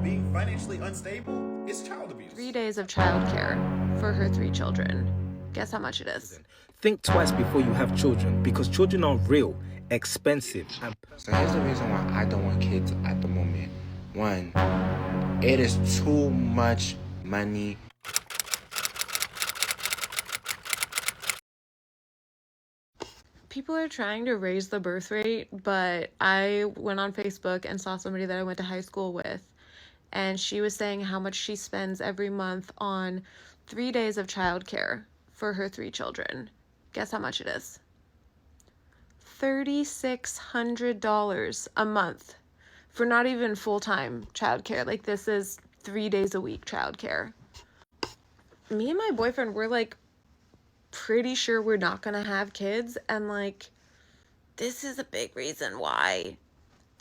being financially unstable is child abuse. 3 days of childcare for her 3 children. Guess how much it is? Think twice before you have children, because children are real, expensive, and So here's the reason why I don't want kids at the moment. One, it is too much money. People are trying to raise the birth rate, but I went on Facebook and saw somebody that I went to high school with, and she was saying how much she spends every month on 3 days of childcare for her 3 children. Guess how much it is? $3,600 a month for not even full-time childcare. Like, this is 3 days a week childcare. Me and my boyfriend were like pretty sure we're not gonna have kids, and like, this is a big reason why.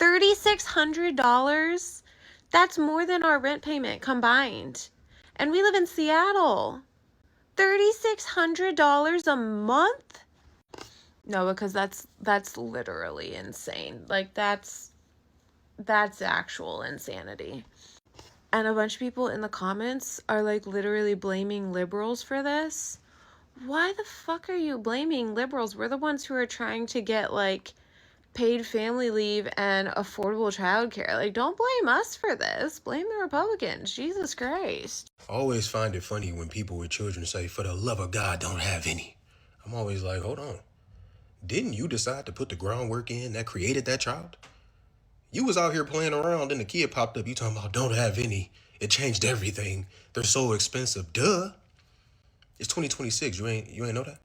$3,600? That's more than our rent payment combined, and we live in Seattle. $3,600 a month? No, because that's literally insane. Like, that's actual insanity. And a bunch of people in the comments are like literally blaming liberals for this. Why the fuck are you blaming liberals? We're the ones who are trying to get like paid family leave and affordable childcare. Like, don't blame us for this. Blame the Republicans. Jesus Christ. I always find it funny when people with children say, for the love of God, don't have any. I'm always like, hold on. Didn't you decide to put the groundwork in that created that child? You was out here playing around and the kid popped up. You talking about don't have any. It changed everything. They're so expensive. Duh. It's 2026. You ain't know that?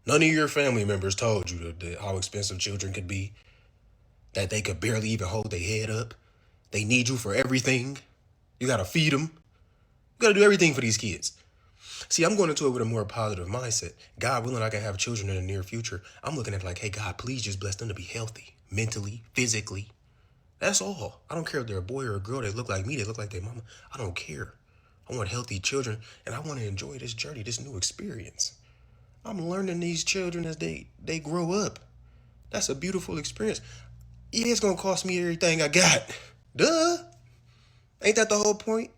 None of your family members told you how expensive children could be. That they could barely even hold their head up. They need you for everything. You gotta feed them. You gotta do everything for these kids. See, I'm going into it with a more positive mindset. God willing, I can have children in the near future. I'm looking at it like, hey, God, please just bless them to be healthy, mentally, physically. That's all. I don't care if they're a boy or a girl. They look like me. They look like their mama. I don't care. I want healthy children, and I want to enjoy this journey, this new experience. I'm learning these children as they grow up. That's a beautiful experience. Yeah, it's going to cost me everything I got. Duh. Ain't that the whole point?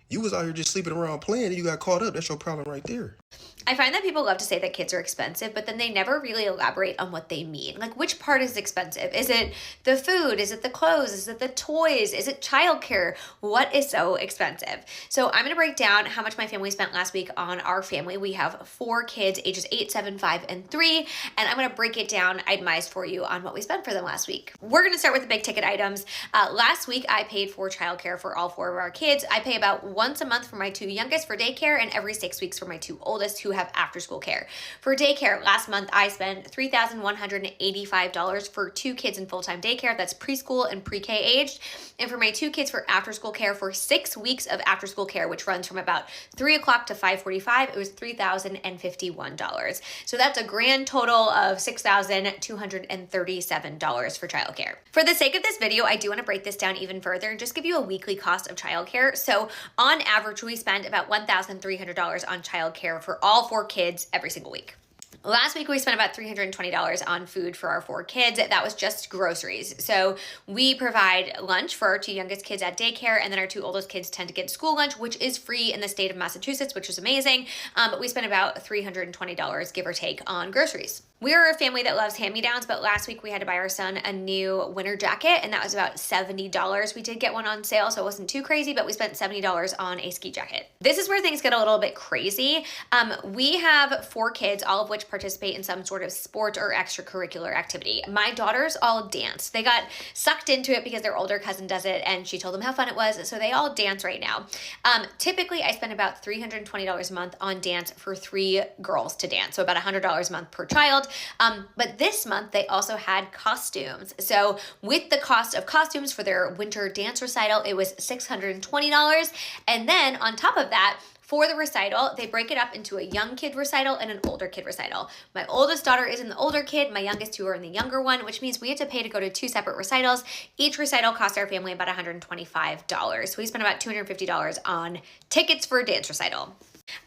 You was out here just sleeping around playing and you got caught up. That's your problem right there. I find that people love to say that kids are expensive, but then they never really elaborate on what they mean. Like, which part is expensive? Is it the food? Is it the clothes? Is it the toys? Is it childcare? What is so expensive? So I'm going to break down how much my family spent last week on our family. We have 4 kids, ages 8, 7, 5, and 3, and I'm going to break it down itemized for you on what we spent for them last week. We're going to start with the big ticket items. Last week, I paid for childcare for all 4 of our kids. I pay about once a month for my 2 youngest for daycare and every 6 weeks for my 2 oldest who have after school care. For daycare, last month I spent $3,185 for 2 kids in full-time daycare. That's preschool and pre-K aged. And for my 2 kids for after school care for 6 weeks of after school care, which runs from about 3 o'clock to 5:45, it was $3,051. So that's a grand total of $6,237 for childcare. For the sake of this video, I do want to break this down even further and just give you a weekly cost of childcare. So on average, we spend about $1,300 on childcare for all 4 kids every single week. Last week, we spent about $320 on food for our 4 kids. That was just groceries. So we provide lunch for our 2 youngest kids at daycare, and then our 2 oldest kids tend to get school lunch, which is free in the state of Massachusetts, which is amazing. But we spent about $320, give or take, on groceries. We are a family that loves hand-me-downs, but last week we had to buy our son a new winter jacket, and that was about $70. We did get one on sale, so it wasn't too crazy, but we spent $70 on a ski jacket. This is where things get a little bit crazy. We have 4 kids, all of which participate in some sort of sport or extracurricular activity. My daughters all dance. They got sucked into it because their older cousin does it, and she told them how fun it was, so they all dance right now. Typically, I spend about $320 a month on dance for 3 girls to dance, so about $100 a month per child. But this month they also had costumes. So with the cost of costumes for their winter dance recital, it was $620. And then on top of that, for the recital, they break it up into a young kid recital and an older kid recital. My oldest daughter is in the older kid, my youngest 2 are in the younger one, which means we had to pay to go to 2 separate recitals. Each recital cost our family about $125. So we spent about $250 on tickets for a dance recital.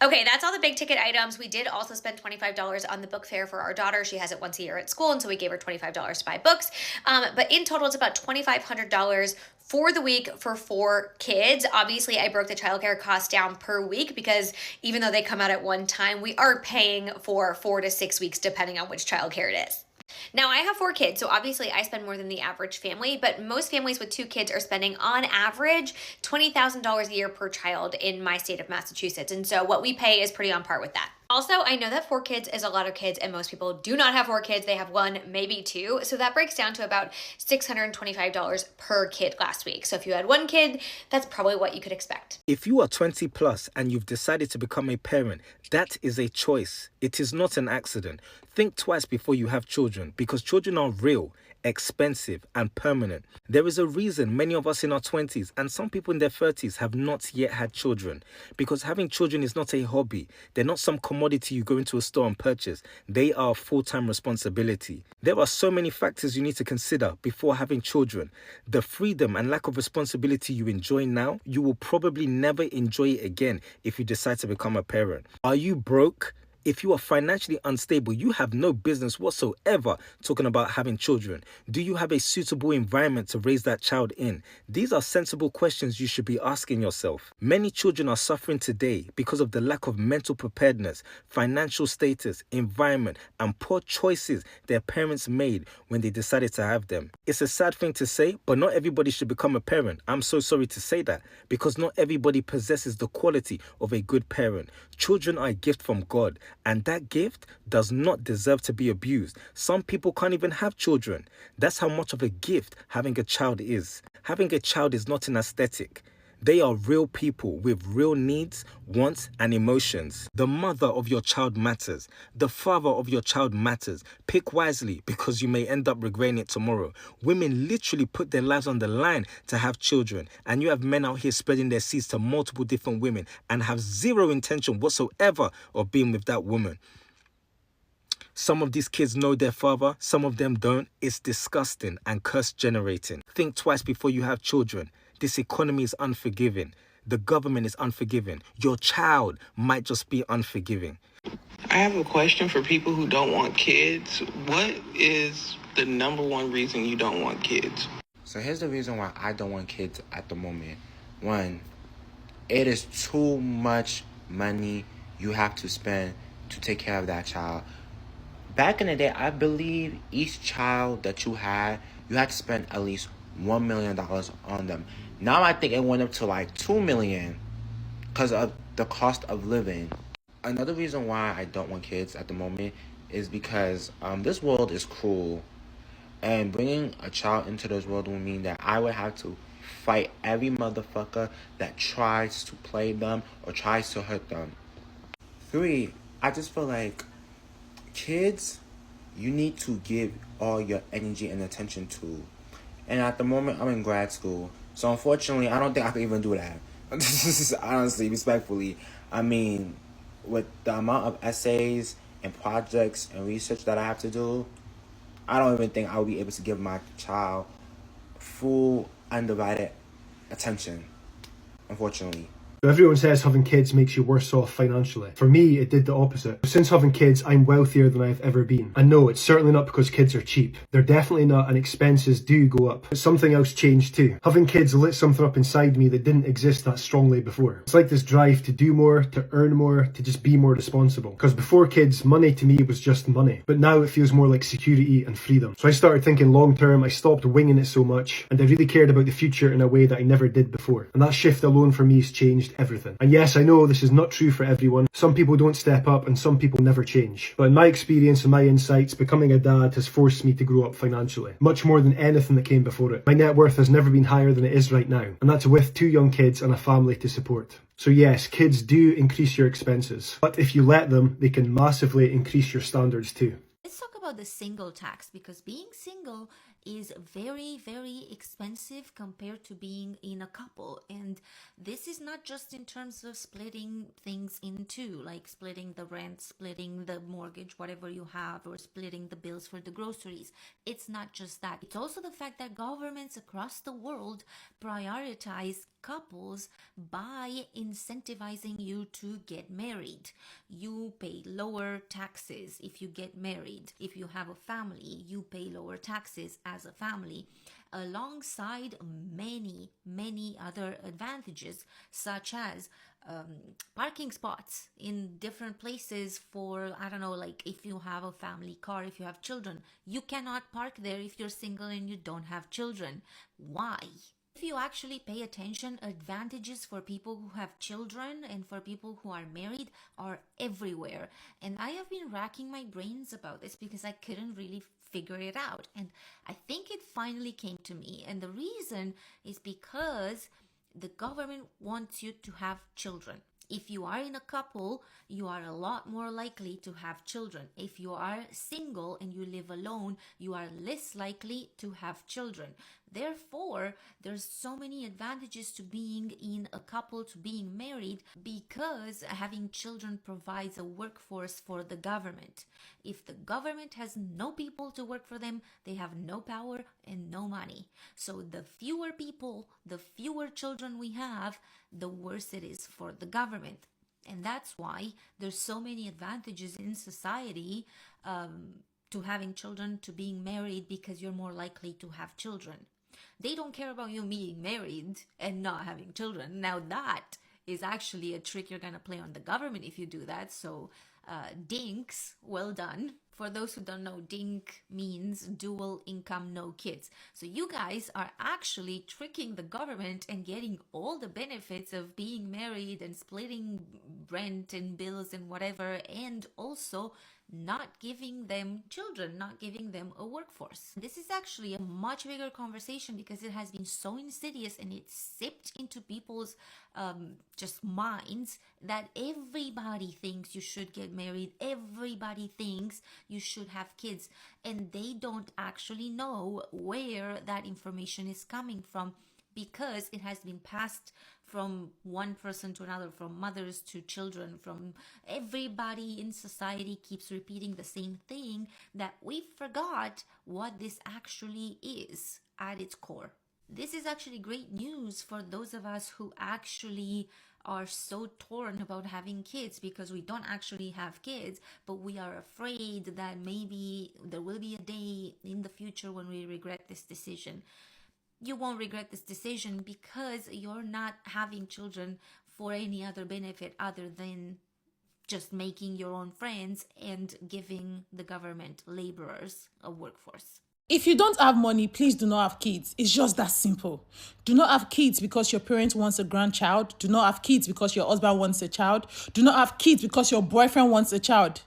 Okay, that's all the big ticket items. We did also spend $25 on the book fair for our daughter. She has it once a year at school, and so we gave her $25 to buy books. But in total, it's about $2,500 for the week for 4 kids. Obviously, I broke the childcare cost down per week because even though they come out at one time, we are paying for 4 to 6 weeks depending on which childcare it is. Now, I have 4 kids, so obviously I spend more than the average family, but most families with 2 kids are spending on average $20,000 a year per child in my state of Massachusetts. And so what we pay is pretty on par with that. Also, I know that 4 kids is a lot of kids and most people do not have 4 kids. They have 1, maybe 2. So that breaks down to about $625 per kid last week. So if you had 1 kid, that's probably what you could expect. If you are 20 plus and you've decided to become a parent, that is a choice. It is not an accident. Think twice before you have children because children are real, expensive, and permanent. There is a reason many of us in our 20s and some people in their 30s have not yet had children, because having children is not a hobby. They're not some commodity you go into a store and purchase. They are a full-time responsibility. There are so many factors you need to consider before having children. The freedom and lack of responsibility you enjoy now, you will probably never enjoy it again if you decide to become a parent. Are you broke? If you are financially unstable, you have no business whatsoever talking about having children. Do you have a suitable environment to raise that child in? These are sensible questions you should be asking yourself. Many children are suffering today because of the lack of mental preparedness, financial status, environment, and poor choices their parents made when they decided to have them. It's a sad thing to say, but not everybody should become a parent. I'm so sorry to say that, because not everybody possesses the quality of a good parent. Children are a gift from God, and that gift does not deserve to be abused. Some people can't even have children. That's how much of a gift having a child is. Having a child is not an aesthetic. They are real people with real needs, wants, and emotions. The mother of your child matters. The father of your child matters. Pick wisely, because you may end up regretting it tomorrow. Women literally put their lives on the line to have children, and you have men out here spreading their seeds to multiple different women and have zero intention whatsoever of being with that woman. Some of these kids know their father, some of them don't. It's disgusting and curse generating. Think twice before you have children. This economy is unforgiving. The government is unforgiving. Your child might just be unforgiving. I have a question for people who don't want kids. What is the number one reason you don't want kids? So here's the reason why I don't want kids at the moment. 1, it is too much money you have to spend to take care of that child. Back in the day, I believe each child that you had to spend at least $1 million on them. Now I think it went up to like $2 million because of the cost of living. Another reason why I don't want kids at the moment is because this world is cruel, and bringing a child into this world would mean that I would have to fight every motherfucker that tries to play them or tries to hurt them. 3, I just feel like kids, you need to give all your energy and attention to. And at the moment, I'm in grad school. So unfortunately, I don't think I can even do that. Honestly, respectfully. I mean, with the amount of essays and projects and research that I have to do, I don't even think I will be able to give my child full, undivided attention, unfortunately. Everyone says having kids makes you worse off financially. For me, it did the opposite. Since having kids, I'm wealthier than I've ever been. And no, it's certainly not because kids are cheap. They're definitely not, and expenses do go up. But something else changed too. Having kids lit something up inside me that didn't exist that strongly before. It's like this drive to do more, to earn more, to just be more responsible. Because before kids, money to me was just money. But now it feels more like security and freedom. So I started thinking long term, I stopped winging it so much, and I really cared about the future in a way that I never did before. And that shift alone for me has changed everything. And yes, I know this is not true for everyone. Some people don't step up and some people never change. But in my experience and my insights, becoming a dad has forced me to grow up financially. Much more than anything that came before it. My net worth has never been higher than it is right now. And that's with 2 young kids and a family to support. So yes, kids do increase your expenses. But if you let them, they can massively increase your standards too. Let's talk about the single tax, because being single is very, very expensive compared to being in a couple. And this is not just in terms of splitting things in two, like splitting the rent, splitting the mortgage, whatever you have, or splitting the bills for the groceries. It's not just that. It's also the fact that governments across the world prioritize couples by incentivizing you to get married. You pay lower taxes if you get married. If you have a family, you pay lower taxes as a family. alongside many other advantages, such as parking spots in different places for, I don't know, like if you have a family car, if you have children, you cannot park there if you're single and you don't have children. Why? If you actually pay attention, advantages for people who have children and for people who are married are everywhere. And I have been racking my brains about this because I couldn't really figure it out. And I think it finally came to me. And the reason is because the government wants you to have children. If you are in a couple, you are a lot more likely to have children. If you are single and you live alone, you are less likely to have children. Therefore, there's so many advantages to being in a couple, to being married, because having children provides a workforce for the government. If the government has no people to work for them, they have no power and no money. So the fewer people, the fewer children we have, the worse it is for the government. And that's why there's so many advantages in society to having children, to being married, because you're more likely to have children. They don't care about you being married and not having children. Now that is actually a trick you're going to play on the government if you do that. So dinks, well done. For those who don't know, DINK means dual income, no kids. So you guys are actually tricking the government and getting all the benefits of being married and splitting rent and bills and whatever, and also not giving them children, not giving them a workforce. This is actually a much bigger conversation because it has been so insidious and it's seeped into people's just minds that everybody thinks you should get married, everybody thinks you should have kids, and they don't actually know where that information is coming from, because it has been passed from one person to another, from mothers to children, from everybody in society keeps repeating the same thing, that we forgot what this actually is at its core. This is actually great news for those of us who actually are so torn about having kids, because we don't actually have kids, but we are afraid that maybe there will be a day in the future when we regret this decision. You won't regret this decision because you're not having children for any other benefit other than just making your own friends and giving the government laborers a workforce. If you don't have money, please do not have kids. It's just that simple. Do not have kids because your parent wants a grandchild. Do not have kids because your husband wants a child. Do not have kids because your boyfriend wants a child.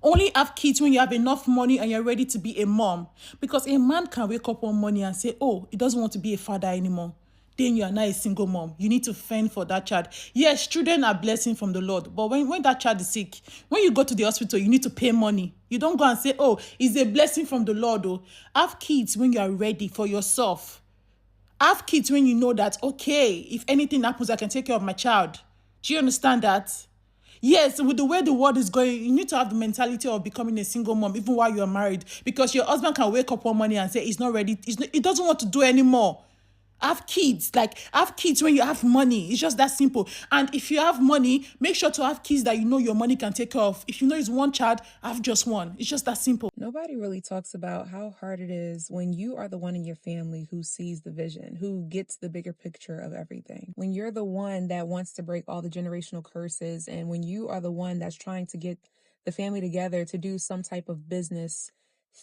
Only have kids when you have enough money and you're ready to be a mom. Because a man can wake up one morning and say, oh, he doesn't want to be a father anymore. Then you are not a single mom. You need to fend for that child. Yes, children are a blessing from the Lord. But when that child is sick, when you go to the hospital, you need to pay money. You don't go and say, oh, it's a blessing from the Lord. Oh, have kids when you are ready for yourself. Have kids when you know that, okay, if anything happens, I can take care of my child. Do you understand that? Yes, with the way the world is going, you need to have the mentality of becoming a single mom even while you're married. Because your husband can wake up one morning and say he's not ready. He doesn't want to do anymore. Have kids. Have kids when you have money. It's just that simple. And if you have money, make sure to have kids that you know your money can take care of. If you know it's one child, have just one. It's just that simple. Nobody really talks about how hard it is when you are the one in your family who sees the vision, who gets the bigger picture of everything. When you're the one that wants to break all the generational curses, and when you are the one that's trying to get the family together to do some type of business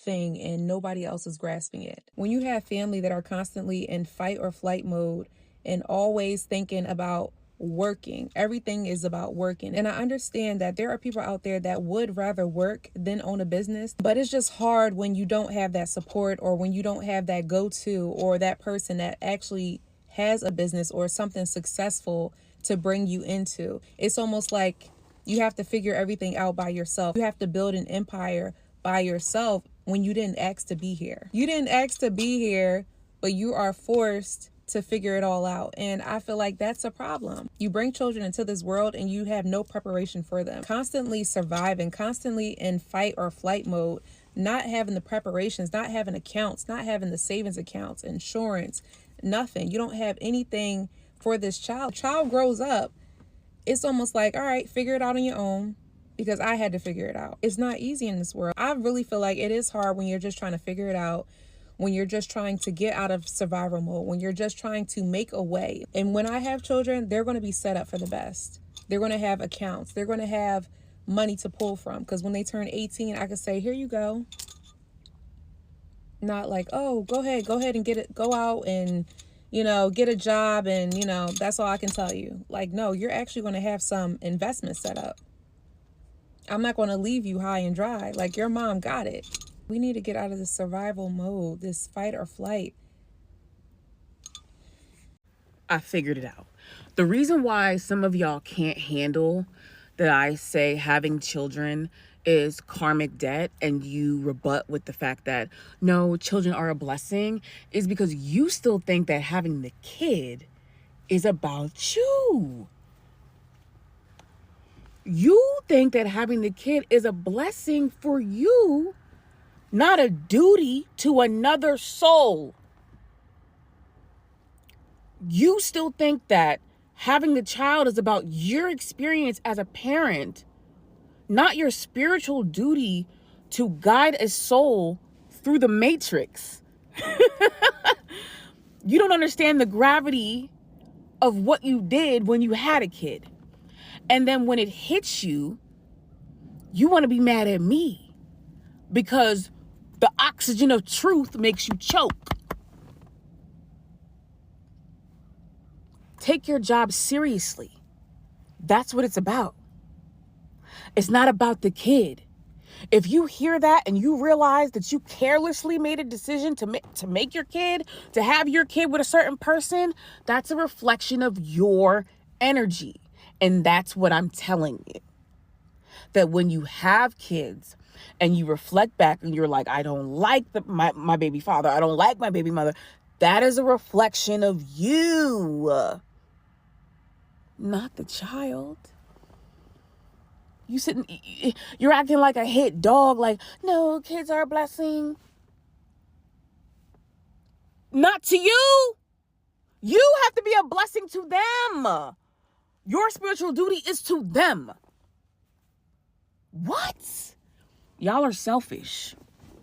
thing and nobody else is grasping it. When you have family that are constantly in fight or flight mode and always thinking about working, everything is about working. And I understand that there are people out there that would rather work than own a business, but it's just hard when you don't have that support, or when you don't have that go-to, or that person that actually has a business or something successful to bring you into. It's almost like you have to figure everything out by yourself. You have to build an empire by yourself when you didn't ask to be here. You didn't ask to be here, but you are forced to figure it all out. And I feel like that's a problem. You bring children into this world and you have no preparation for them. Constantly surviving, constantly in fight or flight mode, not having the preparations, not having accounts, not having the savings accounts, insurance, nothing. You don't have anything for this child. Child grows up, it's almost like, all right, figure it out on your own. Because I had to figure it out. It's not easy in this world. I really feel like it is hard when you're just trying to figure it out, when you're just trying to get out of survival mode, when you're just trying to make a way. And when I have children, they're going to be set up for the best. They're going to have accounts. They're going to have money to pull from, because when they turn 18, I can say, here you go. Not like, oh, go ahead and get it, go out and, you know, get a job and, you know, that's all I can tell you. Like, no, you're actually going to have some investment set up. I'm not going to leave you high and dry. Like, your mom got it. We need to get out of this survival mode, this fight or flight. I figured it out. The reason why some of y'all can't handle that I say having children is karmic debt, and you rebut with the fact that no, children are a blessing, is because you still think that having the kid is about you. You think that having the kid is a blessing for you, not a duty to another soul. You still think that having the child is about your experience as a parent, not your spiritual duty to guide a soul through the matrix. You don't understand the gravity of what you did when you had a kid. And then when it hits you, you want to be mad at me because the oxygen of truth makes you choke. Take your job seriously. That's what it's about. It's not about the kid. If you hear that and you realize that you carelessly made a decision to make your kid, to have your kid with a certain person, that's a reflection of your energy. And that's what I'm telling you. That when you have kids and you reflect back and you're like, I don't like my baby father, I don't like my baby mother, that is a reflection of you, not the child. You're acting like a hit dog, like, no, kids are a blessing. Not to you. You have to be a blessing to them. Your spiritual duty is to them. What? Y'all are selfish.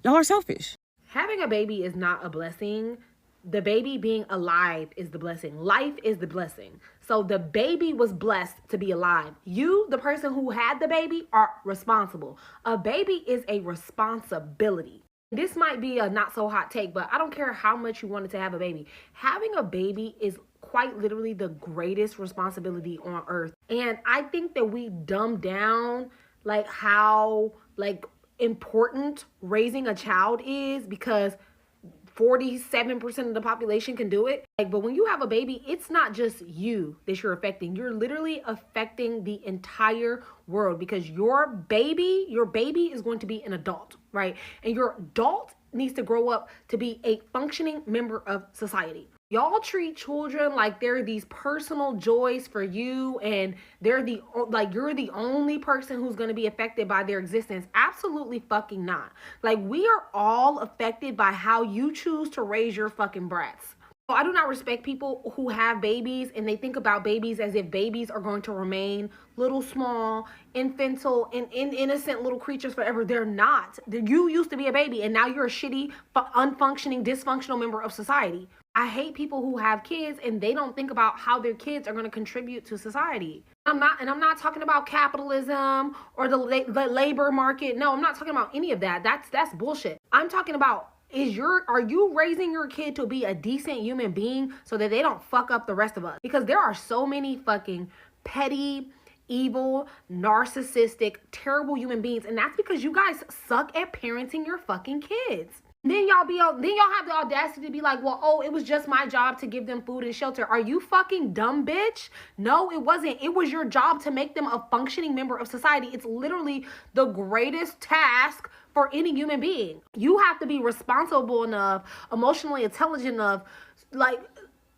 Y'all are selfish. Having a baby is not a blessing. The baby being alive is the blessing. Life is the blessing. So the baby was blessed to be alive. You, the person who had the baby, are responsible. A baby is a responsibility. This might be a not so hot take, but I don't care how much you wanted to have a baby. Having a baby is quite literally the greatest responsibility on earth. And I think that we dumb down like how important raising a child is because 47% of the population can do it. But when you have a baby, it's not just you that you're affecting. You're literally affecting the entire world because your baby is going to be an adult, right? And your adult needs to grow up to be a functioning member of society. Y'all treat children like they're these personal joys for you and you're the only person who's going to be affected by their existence. Absolutely fucking not. Like, we are all affected by how you choose to raise your fucking brats. I do not respect people who have babies and they think about babies as if babies are going to remain little, small, infantile, and innocent little creatures forever. They're not. You used to be a baby and now you're a shitty, unfunctioning, dysfunctional member of society. I hate people who have kids and they don't think about how their kids are going to contribute to society. I'm not talking about capitalism or the labor market. No, I'm not talking about any of that. That's bullshit. I'm talking about are you raising your kid to be a decent human being so that they don't fuck up the rest of us? Because there are so many fucking petty, evil, narcissistic, terrible human beings, and that's because you guys suck at parenting your fucking kids. Then y'all have the audacity to be like, well, oh, it was just my job to give them food and shelter. Are you fucking dumb, bitch? No, it wasn't. It was your job to make them a functioning member of society. It's literally the greatest task for any human being. You have to be responsible enough, emotionally intelligent enough,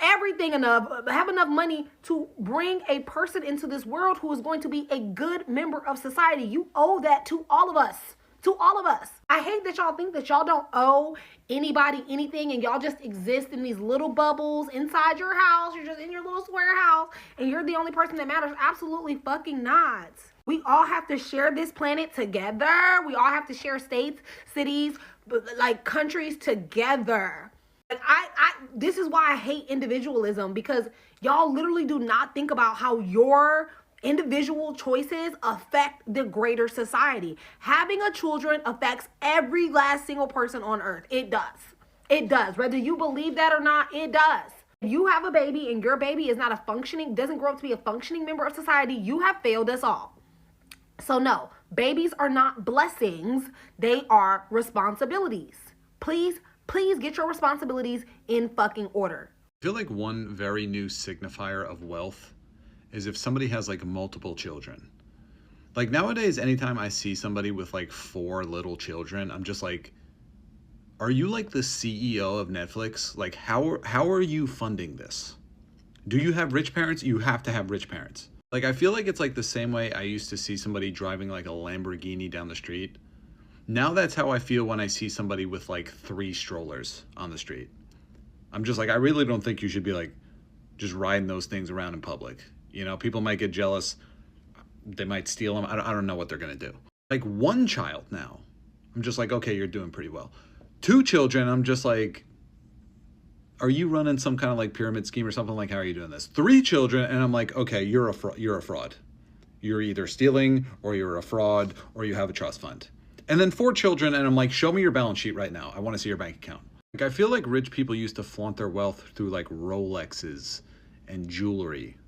everything enough, have enough money to bring a person into this world who is going to be a good member of society. You owe that to all of us. To all of us. I hate that y'all think that y'all don't owe anybody anything and y'all just exist in these little bubbles inside your house. You're just in your little square house and you're the only person that matters. Absolutely fucking not. We all have to share this planet together. We all have to share states, cities, like countries together. Like this is why I hate individualism, because y'all literally do not think about how your individual choices affect the greater society. Having a children affects every last single person on earth. It does. It does. Whether you believe that or not, it does. If you have a baby and your baby is not a functioning, doesn't grow up to be a functioning member of society, you have failed us all. So no, babies are not blessings. They are responsibilities. Please get your responsibilities in fucking order. I feel like one very new signifier of wealth is if somebody has like multiple children. Like nowadays, anytime I see somebody with like 4 little children, I'm just like, are you like the CEO of Netflix? Like how are you funding this? Do you have rich parents? You have to have rich parents. Like I feel like it's like the same way I used to see somebody driving like a Lamborghini down the street. Now that's how I feel when I see somebody with like 3 strollers on the street. I'm just like, I really don't think you should be like just riding those things around in public. You know, people might get jealous. They might steal them. I don't know what they're going to do. Like 1 child now, I'm just like, okay, you're doing pretty well. 2 children, I'm just like, are you running some kind of like pyramid scheme or something? Like, how are you doing this? 3 children, and I'm like, okay, you're a fraud. You're either stealing or you're a fraud or you have a trust fund. And then 4 children, and I'm like, show me your balance sheet right now. I want to see your bank account. Like, I feel like rich people used to flaunt their wealth through like Rolexes and jewelry.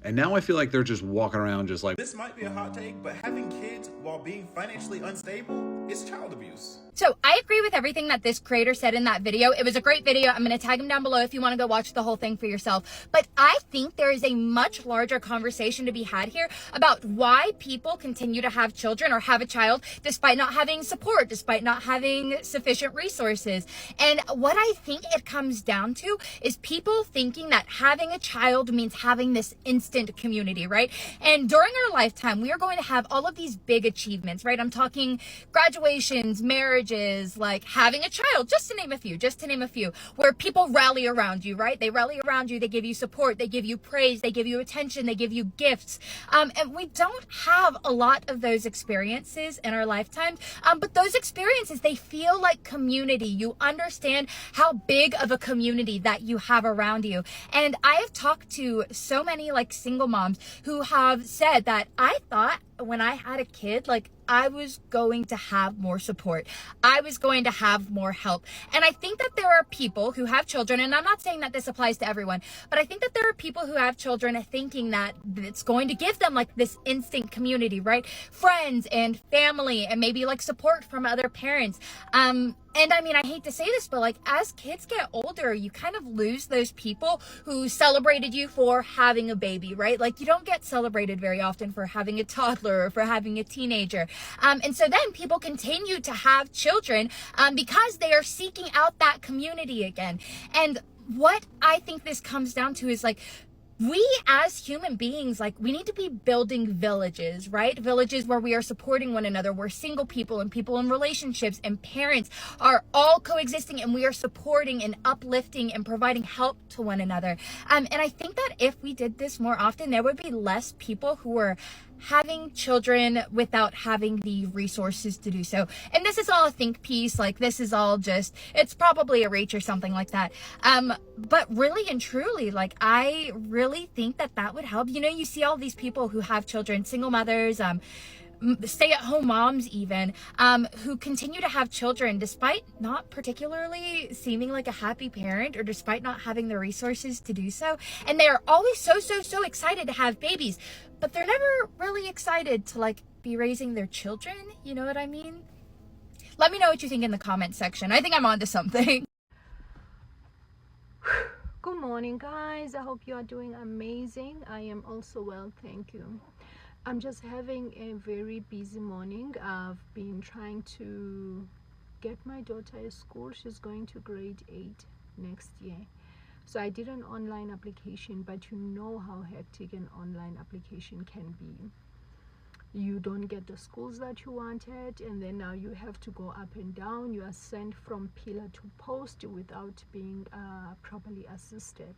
And now I feel like they're just walking around just like... This might be a hot take, but having kids while being financially unstable is child abuse. So I agree with everything that this creator said in that video. It was a great video. I'm going to tag him down below if you want to go watch the whole thing for yourself. But I think there is a much larger conversation to be had here about why people continue to have children or have a child despite not having support, despite not having sufficient resources. And what I think it comes down to is people thinking that having a child means having this instant community, right? And during our lifetime, we are going to have all of these big achievements, right? I'm talking graduations, marriages, like having a child, just to name a few, where people rally around you, right? They rally around you, they give you support, they give you praise, they give you attention, they give you gifts. And we don't have a lot of those experiences in our lifetime, but those experiences, they feel like community. You understand how big of a community that you have around you. And I have talked to so many like single moms who have said that I thought when I had a kid, like I was going to have more support. I was going to have more help. And I think that there are people who have children, and I'm not saying that this applies to everyone, but I think that there are people who have children thinking that it's going to give them like this instant community, right? Friends and family and maybe like support from other parents. And I mean, I hate to say this, but like as kids get older, you kind of lose those people who celebrated you for having a baby, right? Like you don't get celebrated very often for having a toddler or for having a teenager. And so then people continue to have children because they are seeking out that community again. And what I think this comes down to is like, we as human beings, like we need to be building villages, right? Villages where we are supporting one another, where single people and people in relationships and parents are all coexisting and we are supporting and uplifting and providing help to one another. And I think that if we did this more often, there would be less people who are having children without having the resources to do so. And this is all a think piece, like this is all just, it's probably a reach or something like that. But really and truly, like I really think that that would help. You know, you see all these people who have children, single mothers, stay-at-home moms even, who continue to have children despite not particularly seeming like a happy parent or despite not having the resources to do so. And they are always so excited to have babies, but they're never really excited to like be raising their children. You know what I mean? Let me know what you think in the comment section. I think I'm onto something. Good morning, guys. I hope you are doing amazing. I am also well, thank you. I'm just having a very busy morning. I've been trying to get my daughter at school. She's going to grade 8 next year. So I did an online application, but you know how hectic an online application can be. you don't get the schools that you wanted, and then now you have to go up and down. You are sent from pillar to post without being properly assisted.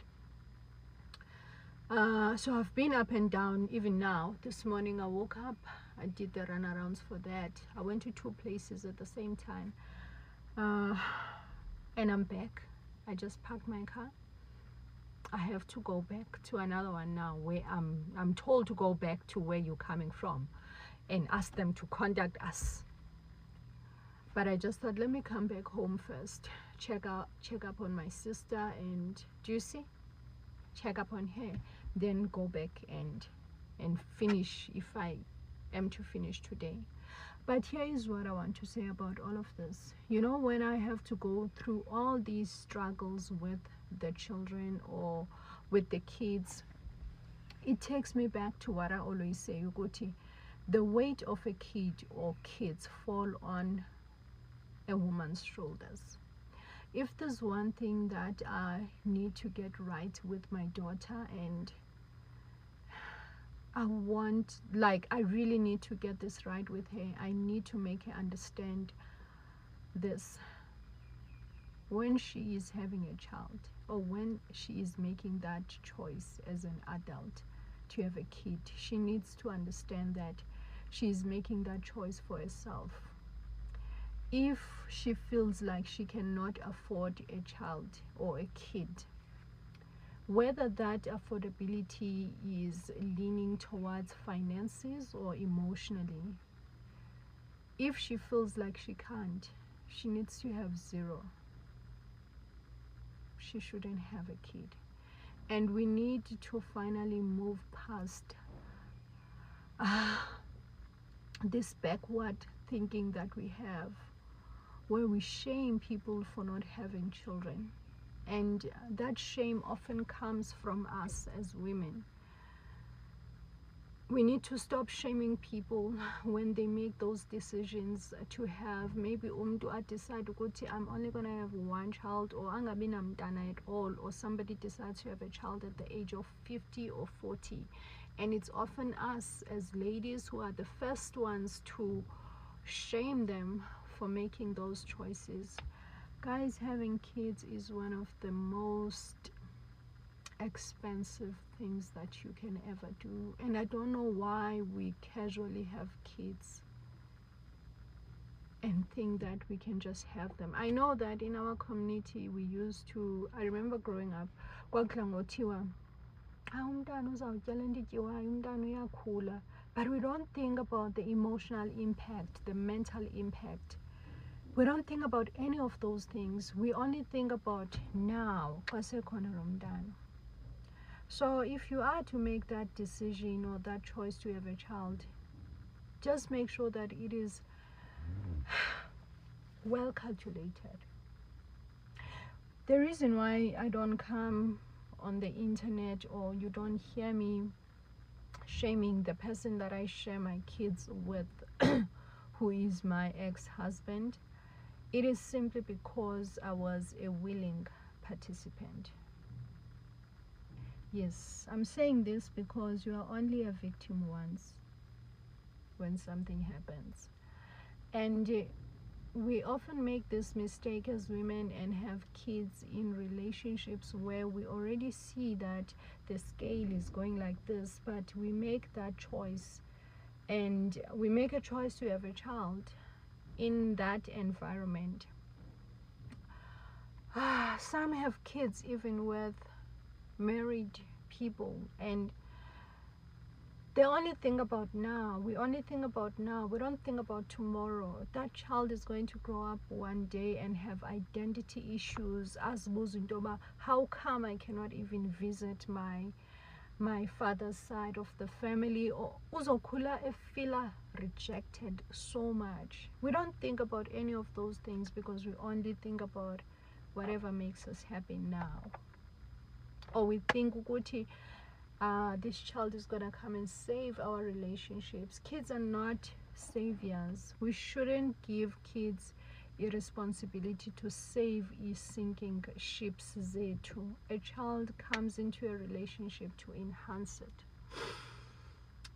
So I've been up and down. Even now, this morning I woke up, I did the runarounds for that. I went to 2 places at the same time, and I'm back. I just parked my car. I have to go back to another one now, where I'm told to go back to where you're coming from and ask them to contact us. But I just thought, let me come back home first, check up on my sister, and do you see, check up on her, then go back and finish if I am to finish today. But here is what I want to say about all of this. You know, when I have to go through all these struggles with the children or with the kids, it takes me back to what I always say, Uguti, the weight of a kid or kids fall on a woman's shoulders. If there's one thing that I need to get right with my daughter, and I really need to get this right with her, I need to make her understand this. When she is having a child, or when she is making that choice as an adult to have a kid, she needs to understand that she is making that choice for herself. If she feels like she cannot afford a child or a kid, whether that affordability is leaning towards finances or emotionally, if she feels like she can't, she needs to have 0. She shouldn't have a kid. And we need to finally move past this backward thinking that we have, where we shame people for not having children. And that shame often comes from us as women. We need to stop shaming people when they make those decisions to have, maybe decide, I'm only going to have 1 child, or angabi namntana at all, or somebody decides to have a child at the age of 50 or 40. And it's often us as ladies who are the first ones to shame them for making those choices. Guys, having kids is one of the most expensive things that you can ever do, and I don't know why we casually have kids and think that we can just have them. I know that in our community we used to, I remember growing up, but we don't think about the emotional impact, the mental impact. We don't think about any of those things. We only think about now. So if you are to make that decision or that choice to have a child, just make sure that it is well calculated. The reason why I don't come on the internet, or you don't hear me shaming the person that I share my kids with, who is my ex-husband, it is simply because I was a willing participant. Yes, I'm saying this because you are only a victim once when something happens. And we often make this mistake as women and have kids in relationships where we already see that the scale is going like this, but we make that choice, and we make a choice to have a child in that environment. Some have kids even with married people, and they only think about now. We only think about now. We don't think about tomorrow. That child is going to grow up one day and have identity issues. As Buzindoba, how come I cannot even visit my father's side of the family? Or uzokula efila rejected so much. We don't think about any of those things because we only think about whatever makes us happy now. Or we think ukuthi this child is gonna come and save our relationships. Kids are not saviors. We shouldn't give kids a responsibility to save sinking ships zethu. A child comes into a relationship to enhance it.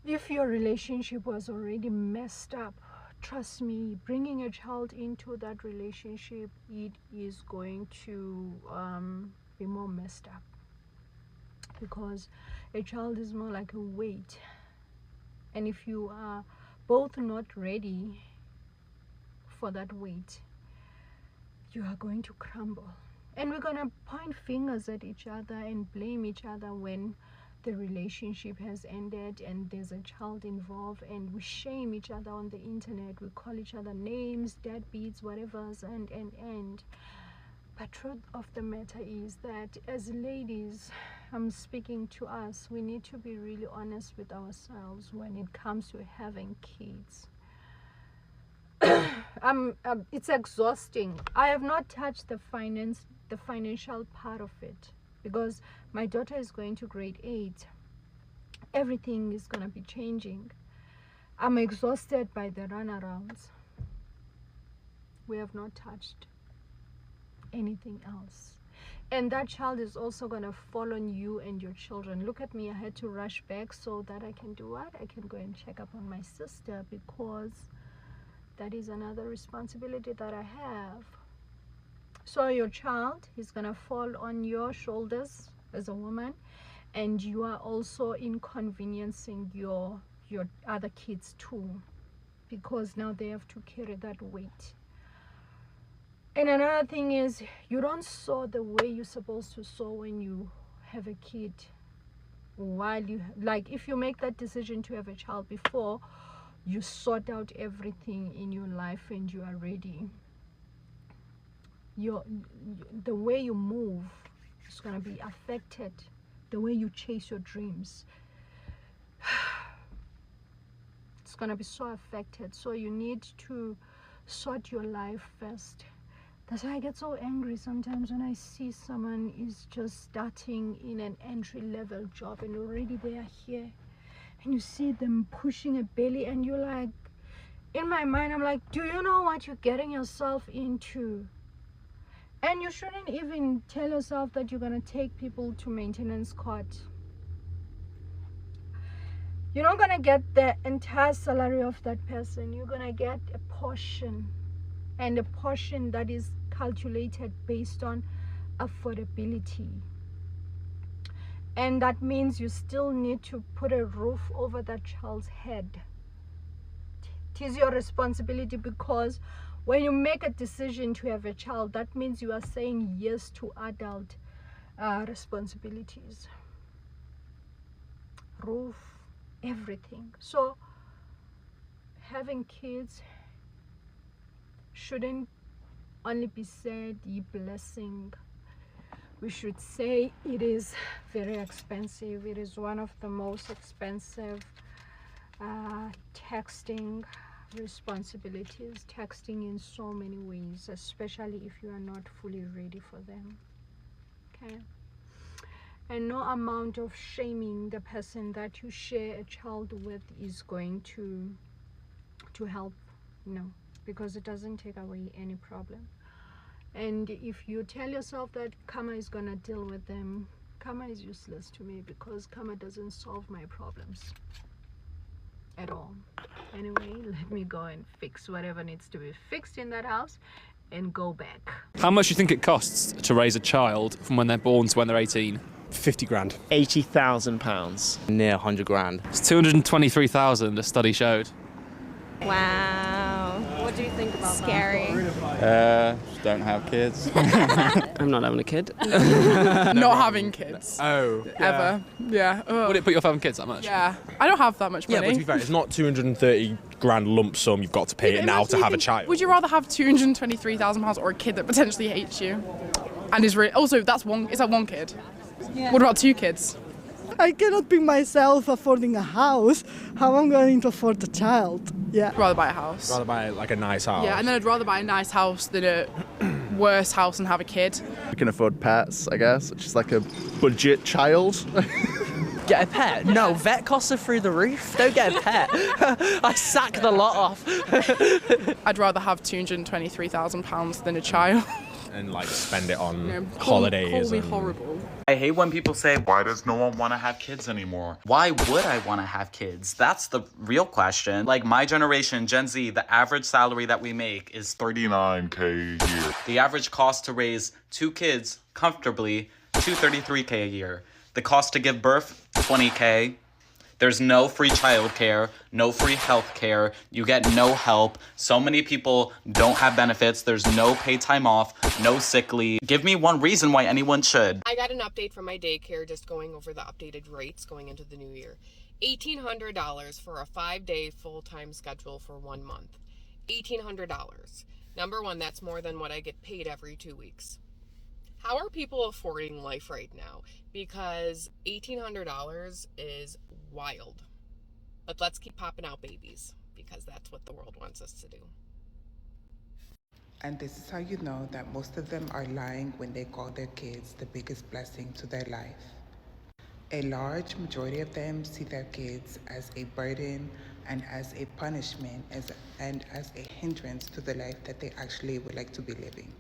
If your relationship was already messed up, trust me, bringing a child into that relationship, it is going to be more messed up, because a child is more like a weight, and if you are both not ready for that weight, you are going to crumble, and we're going to point fingers at each other and blame each other when the relationship has ended and there's a child involved, and we shame each other on the internet, we call each other names, deadbeats, whatever's, and but truth of the matter is that as ladies, I'm speaking to us, we need to be really honest with ourselves when it comes to having kids. It's exhausting. I have not touched the financial part of it, because my daughter is going to grade 8. Everything is going to be changing. I'm exhausted by the runarounds. We have not touched anything else. And that child is also going to fall on you and your children. Look at me, I had to rush back so that I can do what? I can go and check up on my sister, because that is another responsibility that I have. So your child is going to fall on your shoulders as a woman, and you are also inconveniencing your other kids too, because now they have to carry that weight. And another thing is, you don't sew the way you're supposed to sew when you have a kid. While you, like, if you make that decision to have a child before you sort out everything in your life and you are ready, the way you move is going to be affected, the way you chase your dreams, it's going to be so affected. So you need to sort your life first. That's why I get so angry sometimes when I see someone is just starting in an entry-level job and already they are here, and you see them pushing a belly, and you're like, in my mind I'm like, do you know what you're getting yourself into? And you shouldn't even tell yourself that you're going to take people to maintenance court. You're not going to get the entire salary of that person. You're going to get a portion, and a portion that is calculated based on affordability. And that means you still need to put a roof over that child's head. It is your responsibility, because when you make a decision to have a child, that means you are saying yes to adult responsibilities. Roof, everything. So having kids shouldn't only be said ye blessing. We should say it is very expensive. It is one of the most expensive texting responsibilities, texting in so many ways, especially if you are not fully ready for them. Okay? And no amount of shaming the person that you share a child with is going to help. No, because it doesn't take away any problem. And if you tell yourself that karma is gonna deal with them, karma is useless to me, because karma doesn't solve my problems at all. Anyway, let me go and fix whatever needs to be fixed in that house and go back. How much do you think it costs to raise a child from when they're born to when they're 18? 50 grand. £80,000. Near 100 grand. It's 223,000, a study showed. Wow. What do you think about Scary. Don't have kids. I'm not having a kid. Not having kids. Oh. Ever. Yeah. Would it put you off having kids that much? Yeah. I don't have that much money. Yeah, but to be fair, it's not 230 grand lump sum you've got to pay it now to have a child. Would you rather have £223,000 or a kid that potentially hates you? And is really, also, that's one, is that one kid? Yeah. What about 2 kids? I cannot be myself affording a house. How am I going to afford a child? Yeah. I'd rather buy a house. Rather buy like a nice house. Yeah, and then I'd rather buy a nice house than a worse house and have a kid. You can afford pets, I guess, which is like a budget child. Get a pet? No, vet costs are through the roof. Don't get a pet. I sack the lot off. I'd rather have £223,000 than a child. and like spend it on Yeah, holidays. call me and- horrible. I hate when people say, why does no one want to have kids anymore? Why would I want to have kids? That's the real question. Like my generation, Gen Z, the average salary that we make is $39K a year. The average cost to raise 2 kids comfortably, $233K a year. The cost to give birth, $20K. There's no free childcare, no free health care. You get no help. So many people don't have benefits. There's no paid time off, no sick leave. Give me one reason why anyone should. I got an update from my daycare just going over the updated rates going into the new year. $1,800 for a 5-day full-time schedule for 1 month. $1,800. Number one, that's more than what I get paid every 2 weeks. How are people affording life right now? Because $1,800 is wild. But let's keep popping out babies because that's what the world wants us to do. And this is how you know that most of them are lying when they call their kids the biggest blessing to their life. A large majority of them see their kids as a burden and as a punishment and as a hindrance to the life that they actually would like to be living.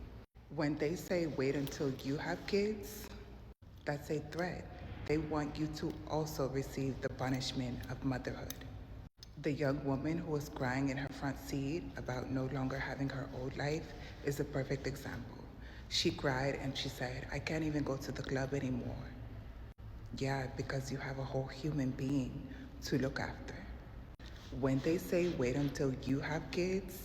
When they say wait until you have kids, that's a threat. They want you to also receive the punishment of motherhood. The young woman who was crying in her front seat about no longer having her old life is a perfect example. She cried and she said, I can't even go to the club anymore. Yeah, because you have a whole human being to look after. When they say wait until you have kids,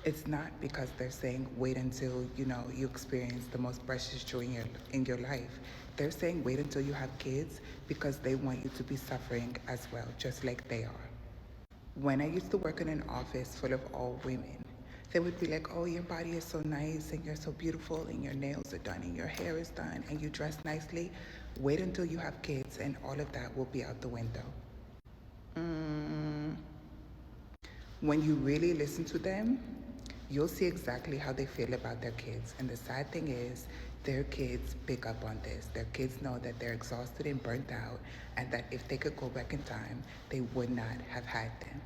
it's not because they're saying wait until, you experience the most precious joy in your life. They're saying wait until you have kids because they want you to be suffering as well, just like they are. When I used to work in an office full of all women, they would be like, oh, your body is so nice and you're so beautiful and your nails are done and your hair is done and you dress nicely. Wait until you have kids and all of that will be out the window. When you really listen to them, you'll see exactly how they feel about their kids. And the sad thing is, their kids pick up on this. Their kids know that they're exhausted and burnt out, and that if they could go back in time, they would not have had them.